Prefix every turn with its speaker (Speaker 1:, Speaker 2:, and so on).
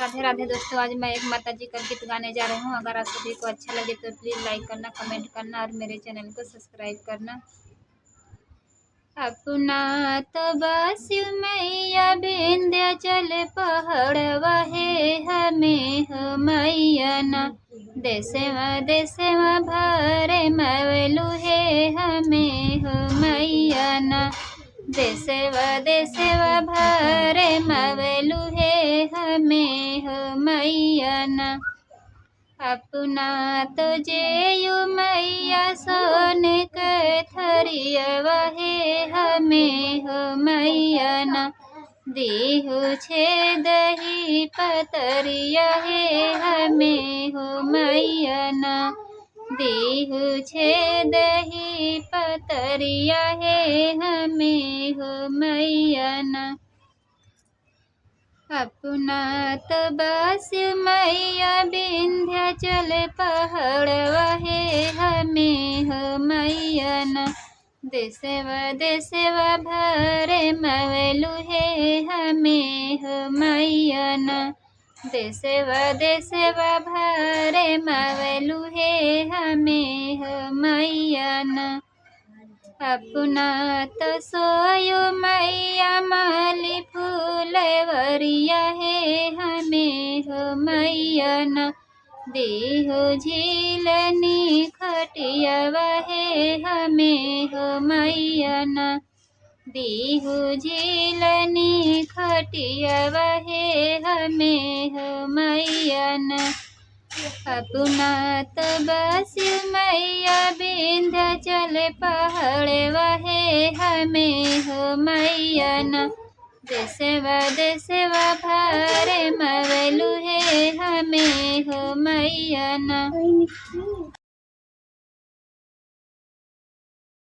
Speaker 1: राधे राधे दोस्तों। आज मैं एक माता जी का गीत गाने जा रही हूँ। अगर आप सभी को अच्छा लगे तो प्लीज़ लाइक करना, कमेंट करना और मेरे चैनल को सब्सक्राइब करना। अपना तो बस मैया विंध्याचल पहाड़वा है हमें हो मैया ना। देसेवा भरे मवलू है हमें हो मैया ना। देसेवा भरे मवलू है हमें हो मैया ना। अपना तो जेयु मैया सोने के थरियवा है हमें हो मैया ना। देहु छे दही पतरिया है हमें हो मैया ना। देहु छे दही पतरिया है हमें हो मैया ना। अपना तो बस मैया विंध्याचल पहाड़वा है हमें हो मैया ना। देसेवा भरे मवलू है हमें हो मैया ना। देसेवा भरे मवलू है हमें हो मैया ना। अपना तो सोयो मैया माली फूलवरिया है हमें हो मैया ना। देहो झीलनी खटियावा है हमें हो मैया ना। देहो झीलनी खटियावा है हमें हो मैया ना। अपना तो बस मैया विंध्याचल पहाड़वा है हमें हो मैया ना। देसेवा भरे मवलू है हमें हो मैया ना।